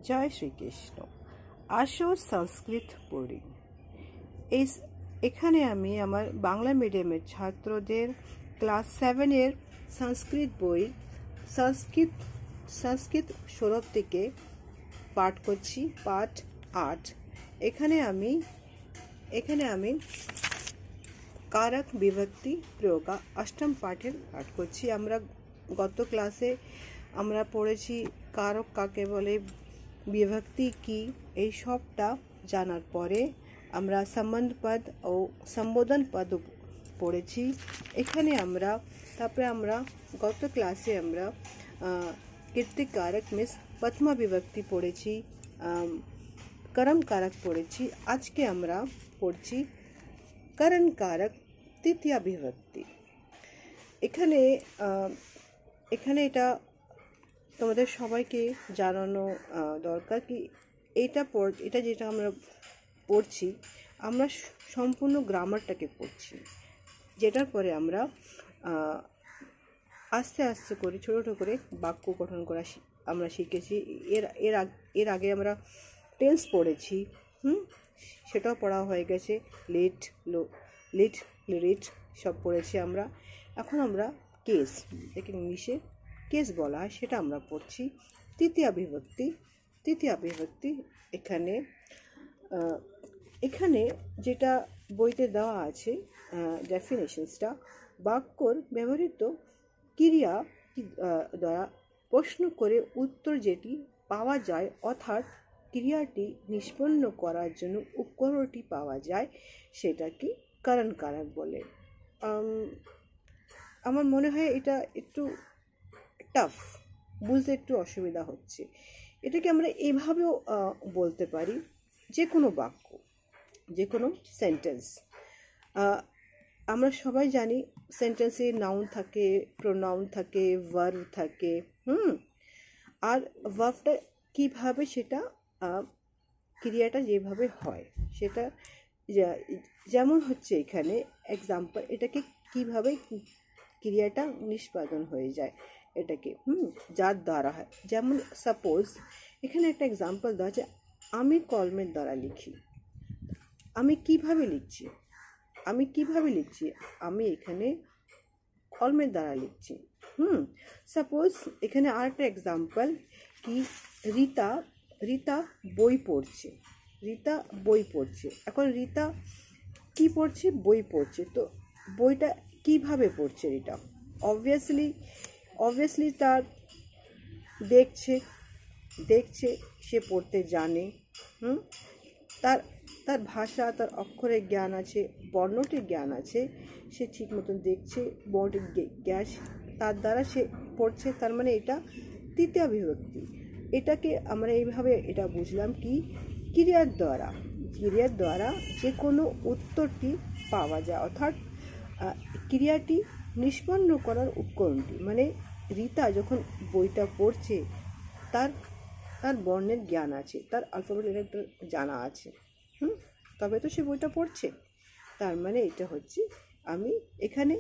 জয় শ্রীকৃষ্ণ। আসো সংস্কৃত পড়ি। এখানে আমি আমার বাংলা মিডিয়ামের ছাত্রদের ক্লাস 7-এর সংস্কৃত বই সংস্কৃত সৌরভ থেকে পাঠ করছি, পাঠ 8। এখানে আমি কারক বিভক্তি প্রয়োগ অষ্টম পাঠের পাঠ করছি। আমরা গত ক্লাসে আমরা পড়েছি কারক কাকে বলে, বিভক্তি কি, এই সবটা জানার পরে আমরা সম্বন্ধ পদ ও সম্বোধন পদ পড়েছি। এখানে তারপরে আমরা গত ক্লাসে আমরা কীর্তিক কারক মিস প্রথমা বিভক্তি পড়েছি, করম কারক পড়েছি। আজকে আমরা পড়ছি করণ কারক তৃতীয়া বিভক্তি। এখানে এটা তোমাদের সবাইকে জানানো দরকার কি এটা যেটা আমরা পড়ছি, আমরা সম্পূর্ণ গ্রামারটাকে পড়ছি, যেটার পরে আমরা আস্তে আস্তে করে ছোটো ছোটো করে বাক্য গঠন করা আমরা শিখেছি। এর আগে আমরা টেন্স পড়েছি, সেটাও পড়া হয়ে গেছে, লিট রিট সব পড়েছি আমরা। এখন আমরা কেস, একে ইংলিশে কেস বলা হয়, সেটা আমরা পড়ছি। তৃতীয়া বিভক্তি এখানে যেটা বইতে দেওয়া আছে ডেফিনেশনসটা, বাক্যর ব্যবহৃত ক্রিয়া দ্বারা প্রশ্ন করে উত্তর যেটি পাওয়া যায়, অর্থাৎ ক্রিয়াটি নিষ্পন্ন করার জন্য উপকরণটি পাওয়া যায়, সেটাকে করণ কারক বলে। আমার মনে হয় এটা একটু টাফ, বুঝতে একটু অসুবিধা হচ্ছে। এটাকে আমরা এভাবেও বলতে পারি, যে কোনো বাক্য, যে কোনো সেন্টেন্স। আমরা সবাই জানি সেন্টেন্সে নাউন থাকে, প্রোনাউন থাকে, ভার্ব থাকে। আর ভার্বটা কীভাবে, সেটা ক্রিয়াটা যেভাবে হয় সেটা যেমন হচ্ছে এখানে এক্সাম্পল, এটাকে কিভাবে ক্রিয়াটা নিষ্পাদন হয়ে যায়, এটাকে যার দ্বারা হয়। যেমন সাপোজ এখানে একটা এক্সাম্পল দেওয়া আছে, আমি কলমের দ্বারা লিখি। আমি কিভাবে লিখছি, আমি এখানে কলমের দ্বারা লিখছি। সাপোজ এখানে আরেকটা এক্সাম্পল কি, রিতা বই পড়ছে। এখন রিতা কি পড়ছে? বই পড়ছে। তো বইটা কিভাবে পড়ছে রিতা? অবভিয়াসলি তার দেখছে, সে পড়তে জানে। তার ভাষা, তার অক্ষরের জ্ঞান আছে, বর্ণটির জ্ঞান আছে, সে ঠিক মতন দেখছে, বর্ণটির জ্ঞান, তার দ্বারা সে পড়ছে। তার মানে এটা তৃতীয়া বিভক্তি। এটাকে আমরা এইভাবে এটা বুঝলাম কি, ক্রিয়ার দ্বারা যে কোনো উত্তরটি পাওয়া যায়, অর্থাৎ ক্রিয়াটি নিষ্পন্ন করার উপকরণটি। মানে রিতা যখন বইটা পড়ছে, তার বর্ণের জ্ঞান আছে, তার অ্যালফাবেট জানা আছে, তবে তো সে বইটা পড়ছে। তার মানে এটা হচ্ছে, আমি এখানে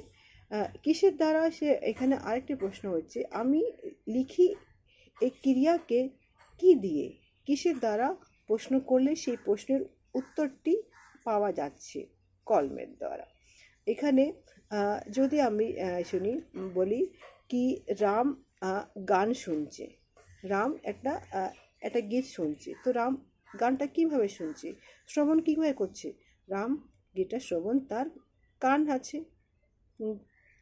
কিসের দ্বারা সে, এখানে আরেকটি প্রশ্ন হচ্ছে, আমি লিখি এই ক্রিয়াকে কি দিয়ে, কিসের দ্বারা প্রশ্ন করলে সেই প্রশ্নের উত্তরটি পাওয়া যাচ্ছে? কলমের দ্বারা। এখানে যদি আমি বলি কি, রাম গান শুনছে, রাম একটা গীত শুনছে। তো রাম গানটা কিভাবে শুনছে, শ্রবণ কিভাবে করছে? রাম গীতটা শ্রবণ, তার কান আছে,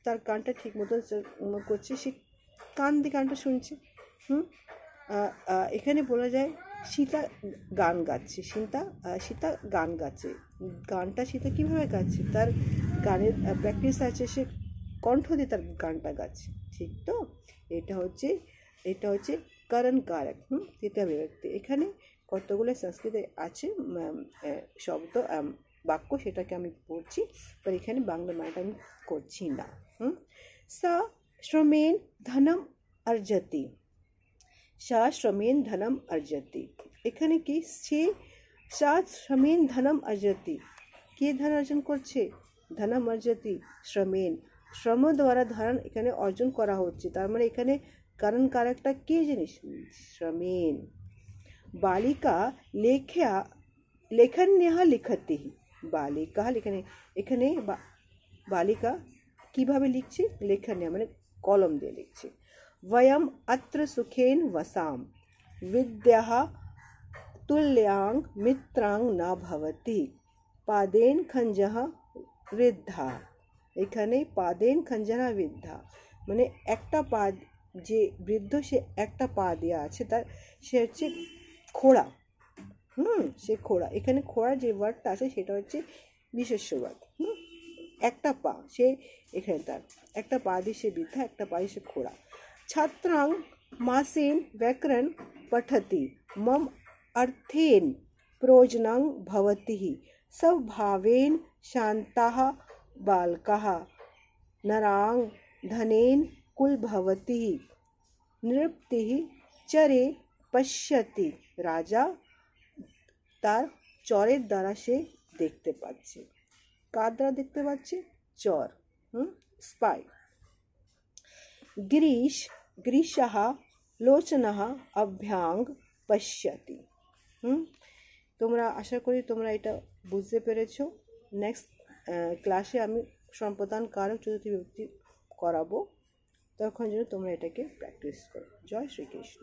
তার কানটা ঠিক মতো করছে, সে কান দিয়ে গানটা শুনছে। এখানে বলা যায় সীতা গান গাচ্ছে, সীতা গান গাচ্ছে। গানটা সীতা কিভাবে গাচ্ছে? তার গানের প্র্যাকটিস আছে, সে কণ্ঠ দিয়ে তার গানটা গাচ্ছে, ঠিক তো? এটা হচ্ছে করণ কারক, তৃতীয়া বিভক্তি। এখানে কতগুলো সংস্কৃতে আছে শব্দ, বাক্য, সেটাকে আমি পড়ছি, but এখানে বাংলা মানটা আমি করছি না। সা শ্রমেণ ধনম অর্জতি। এখানে কি, সা শ্রমেণ ধনম অর্জতি, কে ধন অর্জন করছে? ধনম অর্জতি শ্রমেণ, শ্রম দ্বারা ধন এখানে অর্জন করা হচ্ছে। তার মানে এখানে করণ কারকটা কি জিনিস? শ্রমেণ। বালিকা লেখন্যः লিখতি। বালিকা এখানে বালিকা কিভাবে লিখছে? লেখন্যः মানে কলম দিয়ে লিখছে। वयम अत्र सुखेन वसाम विद्याः तुल्यां मित्रां न भवति पादेन खंजः वृद्धा। এখানে পাদেন খঞ্জনা বৃদ্ধা মানে একটা পা, যে বৃদ্ধ সে একটা পা দেওয়া আছে, তার সে হচ্ছে খোড়া। সে খোড়া, এখানে খোড়া যে ওয়ার্ডটা আছে সেটা হচ্ছে বিশেষ্যবাদ। একটা পা, সে এখানে তার একটা পা দিয়ে সে বৃদ্ধা, একটা পা দিয়ে সে খোড়া। छात्रां मासेन व्याकरण पठति मम अर्थेन प्रयोजनं भवति स्वभावेन शान्ताः बालकाः नरां धनेन कुलभवति नृप्तिः चरे पश्यति। রাজা তার চরের দ্বারা সে দেখতে পাচ্ছে। কার দ্বারা দেখতে পাচ্ছে? চর, স্পাই। গ্রীষः লোচনः অভ্যাং পশ্যতি। তোমরা আশা করি তোমরা এটা বুঝতে পেরেছো। নেক্সট ক্লাসে আমি সম্প্রদান কারক চতুর্থী বিভক্তি করাবো, তখন যেন তোমরা এটাকে প্র্যাকটিস করো। জয় শ্রীকৃষ্ণ।